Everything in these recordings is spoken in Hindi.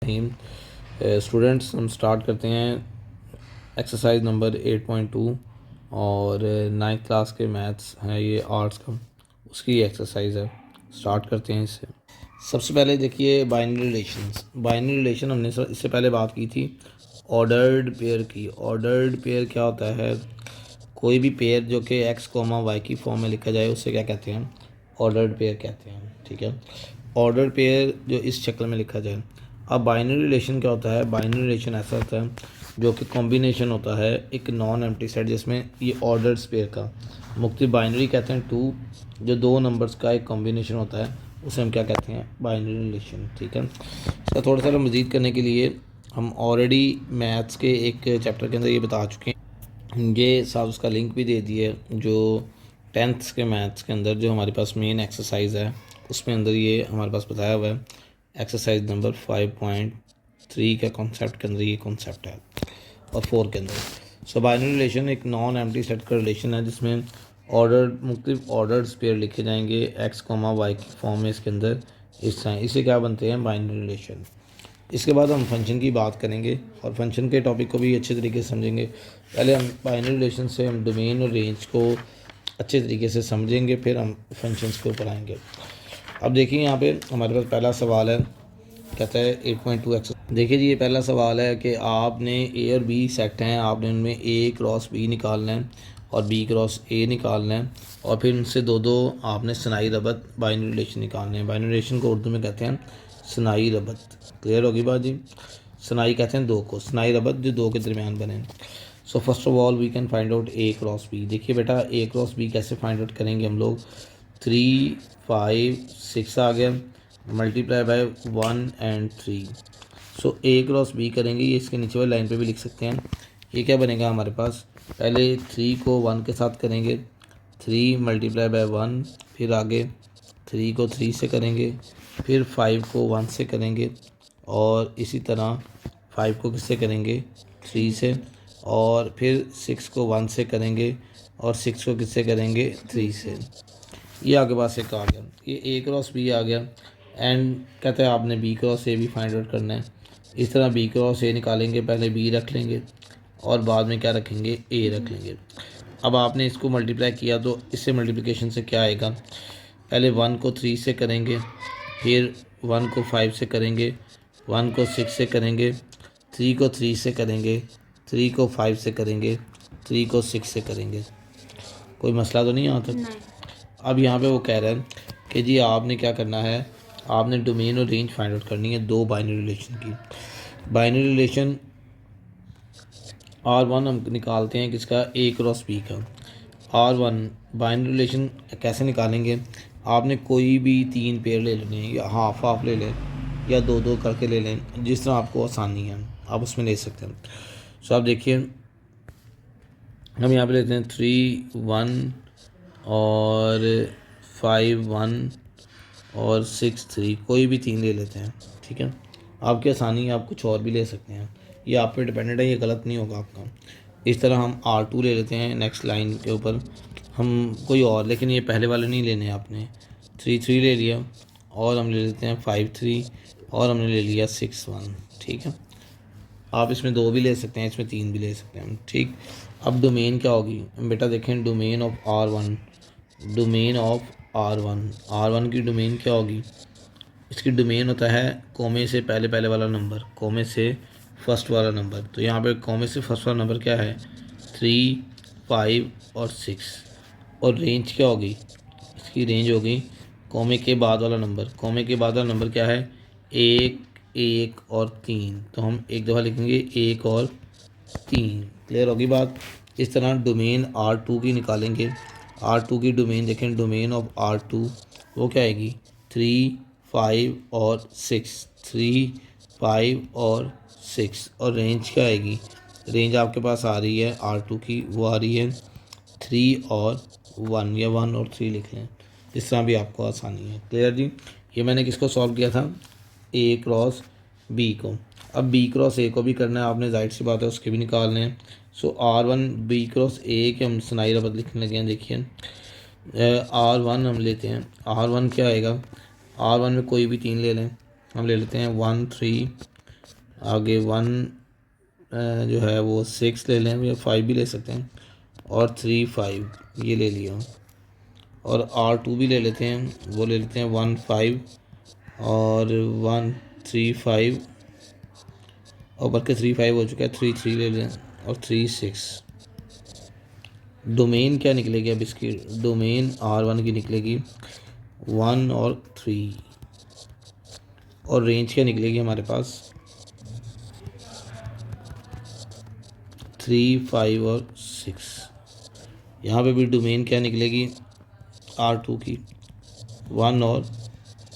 स्टूडेंट्स हम स्टार्ट करते हैं एक्सरसाइज नंबर 8.2 और 9th क्लास के मैथ्स हैं, ये आर्ट्स का उसकी एक्सरसाइज है। स्टार्ट करते हैं इससे। सबसे पहले देखिए बाइनरी रिलेशंस। बाइनरी रिलेशन हमने इससे पहले बात की थी ऑर्डर्ड पेयर की। ऑर्डर्ड पेयर क्या होता है? कोई भी पेयर जो कि एक्स कोमा वाई की फॉर्म में लिखा जाए उसे क्या कहते हैं? ऑर्डर्ड पेयर कहते हैं। ठीक है, ऑर्डर पेयर जो इस शक्ल में लिखा जाए। अब बाइनरी रिलेशन क्या होता है? बाइनरी रिलेशन ऐसा होता है जो कि कॉम्बिनेशन होता है एक नॉन एम्प्टी सेट जिसमें ये ऑर्डर्ड पेयर का मुख्तलिफ बाइनरी कहते हैं टू, जो दो नंबर्स का एक कॉम्बिनेशन होता है उसे हम क्या कहते हैं? Binary relation. ठीक है, इसका थोड़ा सा मज़ीद करने के लिए हम ऑलरेडी मैथ्स के एक चैप्टर के अंदर ये बता चुके हैं। ये साथ उसका लिंक भी दे दिए जो 10th के मैथ्स के अंदर जो हमारे पास मेन एक्सरसाइज है उसमें अंदर ये हमारे पास बताया हुआ है। एक्सरसाइज नंबर 5.3 का कॉन्सेप्ट के अंदर ये कॉन्सेप्ट है और 4 के अंदर। सो बाइनरी रिलेशन एक नॉन एम्प्टी सेट का रिलेशन है जिसमें ऑर्डर मुख्तलिफ ऑर्डर्ड पेयर लिखे जाएंगे एक्स कोमा वाई की फॉर्म में इसके अंदर इस तरह। इसे क्या बनते हैं? Binary relation. इसके बाद हम फंक्शन की बात करेंगे और फंक्शन के टॉपिक को भी अच्छे तरीके से समझेंगे। पहले हम बाइनरी रिलेशन से हम डोमेन और रेंज को अच्छे तरीके से समझेंगे, फिर हम फंक्शंस के ऊपर आएंगे। अब देखिए यहाँ पे हमारे पास पहला सवाल है, कहता है 8.2 एक्सरसाइज। देखिए जी, ये पहला सवाल है कि आपने ए और बी सेट हैं, आपने उनमें ए क्रॉस बी निकालना है और बी क्रॉस ए निकालना है और फिर उनसे दो दो आपने सनाई रबत बाइनरी रिलेशन निकालने हैं। बाइनरी रिलेशन को उर्दू में कहते हैं सनाई रबत। क्लियर होगी बात जी? सनाई कहते हैं दो को, सनाई रबत जो दो के दरमियान बने। So first of all we can find out A cross B. देखिए बेटा, ए क्रॉस बी कैसे फाइंड आउट करेंगे हम लोग? 3 5 6 आ गया, multiply by 1 and 3। So A cross B करेंगे, ये इसके नीचे वाली लाइन पे भी लिख सकते हैं। ये क्या बनेगा हमारे पास? पहले 3 को 1 के साथ करेंगे, 3 मल्टीप्लाई बाय 1, फिर आगे 3 को 3 से करेंगे, फिर 5 को 1 से करेंगे और इसी तरह 5 को किससे करेंगे? 3 से, और फिर 6 को 1 से करेंगे और 6 को किससे करेंगे? 3 से। ये आगे पास एक आ गया, ये ए क्रॉस बी आ गया। एंड कहते हैं आपने बी क्रॉस ए भी फाइंड आउट करना है। इस तरह बी क्रॉस ए निकालेंगे, पहले बी रख लेंगे और बाद में क्या रखेंगे? ए रख लेंगे। अब आपने इसको मल्टीप्लाई किया तो इससे मल्टीप्लिकेशन से क्या आएगा? पहले 1 को 3 से करेंगे, फिर 1 को 5 से करेंगे, 1 को 6 से करेंगे, 3 को 3 से करेंगे, 3 को 5 से करेंगे, 3 को 6 से करेंगे। कोई मसला तो नहीं यहाँ तक? अब यहाँ पे वो कह रहे हैं कि जी आपने क्या करना है, आपने डोमेन और रेंज फाइंड आउट करनी है दो बाइनरी रिलेशन की। बाइनरी रिलेशन R1 हम निकालते हैं किसका? ए क्रॉस बी का। R1 बाइनरी रिलेशन कैसे निकालेंगे? आपने कोई भी 3 पेयर ले लेने हैं, या हाफ हाफ ले लें या दो दो करके ले लें, जिस तरह आपको आसानी है आप उसमें ले सकते हैं। सो आप देखिए, हम यहाँ पे लेते हैं 3 1 और 5 1 और 6 3, कोई भी 3 ले लेते हैं। ठीक है, आपकी आसानी है, आप कुछ और भी ले सकते हैं, ये आप पे डिपेंडेंट है, ये गलत नहीं होगा आपका। इस तरह हम R2 ले लेते हैं नेक्स्ट लाइन के ऊपर, हम कोई और, लेकिन ये पहले वाले नहीं लेने आपने। 3 3 ले लिया और हम ले लेते हैं 5 3 और हमने ले लिया 6 1। ठीक है, आप इसमें 2 भी ले सकते हैं, इसमें 3 भी ले सकते हैं। ठीक, अब डोमेन क्या होगी बेटा? देखें, domain of R1, domain of R1 की डोमेन क्या होगी? इसकी डोमेन होता है कॉमे से पहले पहले वाला नंबर, कॉमे से फर्स्ट वाला नंबर। तो यहाँ पे कॉमे से फर्स्ट वाला नंबर क्या है? 3 5 और 6। और रेंज क्या होगी? इसकी रेंज होगी कॉमे के बाद वाला नंबर। कॉमे के बाद वाला नंबर क्या है? 1 1 और 3। तो हम एक दफ़ा लिखेंगे 1 और 3। क्लियर होगी बात? इस तरह डोमेन R2 की निकालेंगे। R2 की डोमेन देखें, डोमेन ऑफ R2 वो क्या आएगी? 3 5 और 6, 3 5 और 6। और रेंज क्या आएगी? रेंज आपके पास आ रही है R2 की, वो आ रही है 3 और 1, या 1 और 3 लिख लें, इस तरह भी आपको आसानी है। क्लियर जी? ये मैंने किसको सॉल्व किया था? ए क्रॉस बी को। अब बी क्रॉस ए को भी करना है आपने, जाहिर सी बात है उसके भी निकालने हैं। सो R1 बी क्रॉस ए के हम सनाई रबत लिखने लगे हैं। देखिए R1 हम लेते हैं, R1 क्या आएगा? R1 में कोई भी 3 ले लें, हम ले लेते हैं 1 3 आगे 1 जो है वो 6 ले लें या 5 भी ले सकते हैं, और 3 5 ये ले लिया, और R2 भी ले लेते हैं, वो ले लेते हैं 1 5 और 1 3 5, और बल्कि 3 5 हो चुका है, 3 3 ले लें और 3 6। डोमेन क्या निकलेगी अब इसकी, डोमेन R1 की निकलेगी 1 और 3, और रेंज क्या निकलेगी हमारे पास 3 5 और 6। यहाँ पे भी डोमेन क्या निकलेगी R2 की 1 और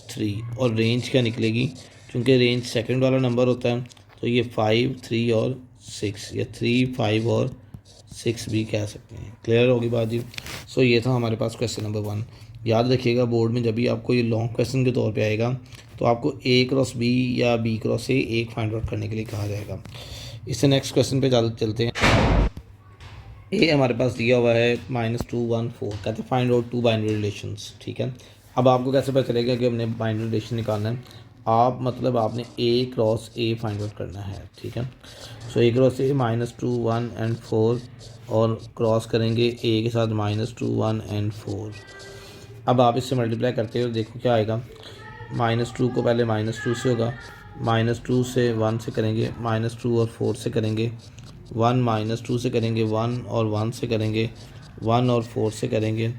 3, और रेंज क्या निकलेगी, क्योंकि रेंज सेकंड वाला नंबर होता है तो ये 5 3 और 6 या 3 5 और 6 भी कह सकते हैं। क्लियर होगी बात जी। सो ये था हमारे पास क्वेश्चन नंबर 1। याद रखिएगा बोर्ड में जब भी आपको ये लॉन्ग क्वेश्चन के तौर पे आएगा तो आपको A क्रॉस B या B क्रॉस A एक फाइंड आउट करने के लिए कहा जाएगा। इससे नेक्स्ट क्वेश्चन पे ज़्यादा चलते हैं। ए हमारे पास दिया हुआ है -2 1 4, कहते हैं फाइंड आउट 2 बाइनरी रिलेशंस। ठीक है, अब आपको कैसे पता चलेगा कि हमने बाइनरी रिलेशन निकालना है, आप मतलब आपने A cross A find out करना है। ठीक है, सो A क्रॉस A -2 1 and 4, और क्रॉस करेंगे A के साथ -2 1 and 4। अब आप इससे मल्टीप्लाई करते हो देखो क्या आएगा, -2 को पहले -2 से होगा, -2 से 1 से करेंगे, -2 और 4 से करेंगे, 1 -2 से करेंगे, 1 और 1 से करेंगे, 1 और 4 से करेंगे,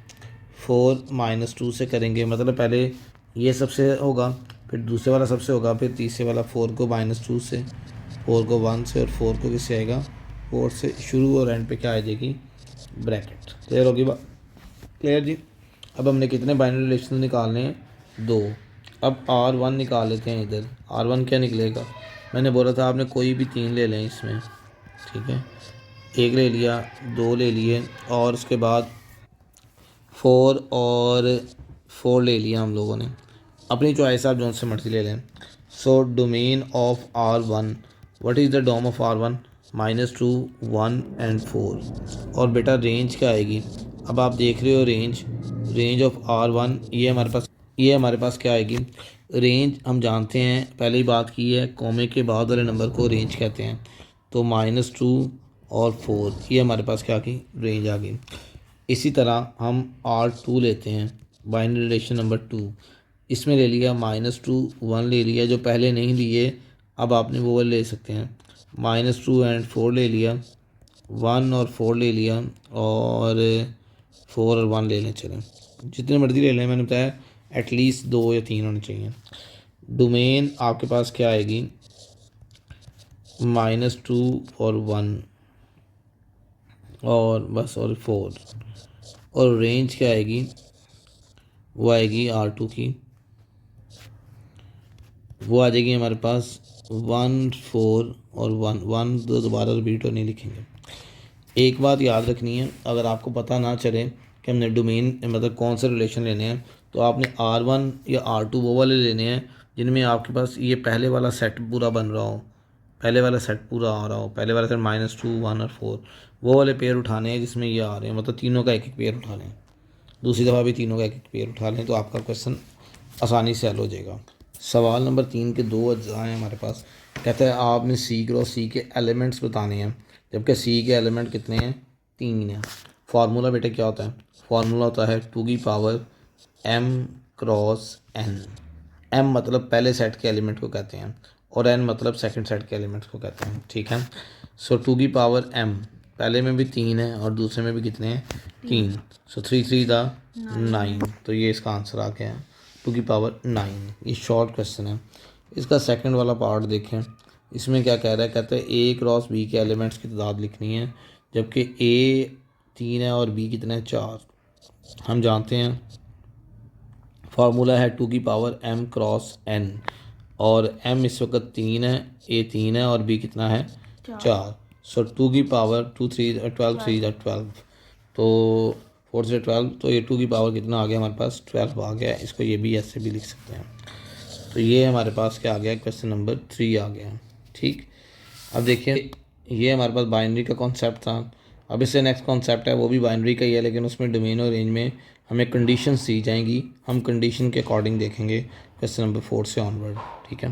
4 -2 से करेंगे, मतलब पहले ये सबसे होगा, फिर दूसरे वाला सबसे होगा, फिर तीसरे वाला 4 को -2 से, 4 को 1 से, और 4 को किससे आएगा 4 से शुरू, और एंड पे क्या आ जाएगी ब्रैकेट। क्लियर होगी बात, क्लियर जी। अब हमने कितने बाइनरी रिलेशन निकालने हैं, 2। अब R1 निकाल लेते हैं इधर, R1 क्या निकलेगा, मैंने बोला था आपने कोई भी 3 ले लें इसमें। ठीक है, 1 ले लिया, 2 ले लिए, और उसके बाद 4 और 4 ले लिया हम लोगों ने, अपनी चॉइस आप जो से मर्जी ले लें। So domain of R1, what is the dom of R1, -2 1 and 4, और बेटा रेंज क्या आएगी, अब आप देख रहे हो रेंज ऑफ R1, ये हमारे पास क्या आएगी, रेंज हम जानते हैं, पहले ही बात की है, कॉमे के बाद वाले नंबर को रेंज कहते हैं, तो -2 और 4 ये हमारे पास क्या की रेंज आ गई। इसी तरह हम R2 लेते हैं, बाइनरी रिलेशन नंबर 2, इसमें ले लिया -2 1 ले लिया, जो पहले नहीं लिए अब आपने वो ले सकते हैं, -2 and 4 ले लिया, 1 और 4 ले लिया, और 4 और 1 ले लें, चलें जितने मर्जी ले लें, मैंने बताया एटलीस्ट 2 या 3 होने चाहिए। डोमेन आपके पास क्या आएगी, -2 और 1 और बस, और 4, और रेंज क्या आएगी, वो आएगी R2 की, वो आ जाएगी हमारे पास 1 4 और 1 दोबारा रिपीट और नहीं लिखेंगे। एक बात याद रखनी है, अगर आपको पता ना चले कि हमने डोमेन मतलब कौन से रिलेशन लेने हैं, तो आपने R1 या R2 वो वाले लेने हैं जिनमें आपके पास ये पहले वाला सेट पूरा बन रहा हो, पहले वाला सेट पूरा आ रहा हो, पहले वाला सेट -2 1 और 4, वो वाले पेयर उठाने हैं जिसमें ये आ रहे हैं, मतलब तीनों का एक एक पेयर उठा लें, दूसरी दफ़ा भी तीनों का एक एक पेयर उठा लें, तो आपका क्वेश्चन आसानी से हल हो जाएगा। सवाल नंबर 3 के 2 अज्जा हैं हमारे पास, कहता है आपने C क्रॉस C के एलिमेंट्स बताने हैं, जबकि C के एलिमेंट कितने हैं 3 हैं। फार्मूला बेटे क्या होता है, फार्मूला होता है 2 की power m cross n। m मतलब पहले सेट के एलिमेंट को कहते हैं, और n मतलब सेकंड सेट के एलिमेंट्स को कहते हैं। ठीक है, सो 2 की पावर m, पहले में भी 3 है और दूसरे में भी कितने हैं 3, सो 3 3 दा 9, तो ये इसका आंसर आ गया है 2 की पावर 9। ये शॉर्ट क्वेश्चन है। इसका सेकंड वाला पार्ट देखें, इसमें क्या कह रहा है, कहते हैं A क्रॉस B के एलिमेंट्स की तादाद लिखनी है, जबकि A 3 है और B कितना है 4। हम जानते हैं फार्मूला है 2 की पावर m क्रॉस n, और m इस वक्त 3 है, A 3 है और B कितना है 4, सो 2 की पावर 2 3 12 3 12, तो 4 से 12, तो ये 2 की पावर कितना आ गया हमारे पास 12 आ गया। इसको ये भी ऐसे भी लिख सकते हैं। तो ये हमारे पास क्या आ गया, क्वेश्चन नंबर 3 आ गया। ठीक, अब देखिए ये हमारे पास बाइनरी का कॉन्सेप्ट था। अब इससे नेक्स्ट कॉन्सेप्ट है वो भी बाइनरी का ही है, लेकिन उसमें डोमेन और रेंज में हमें कंडीशंस दी जाएंगी, हम कंडीशन के अकॉर्डिंग देखेंगे क्वेश्चन नंबर 4 से ऑनवर्ड। ठीक है।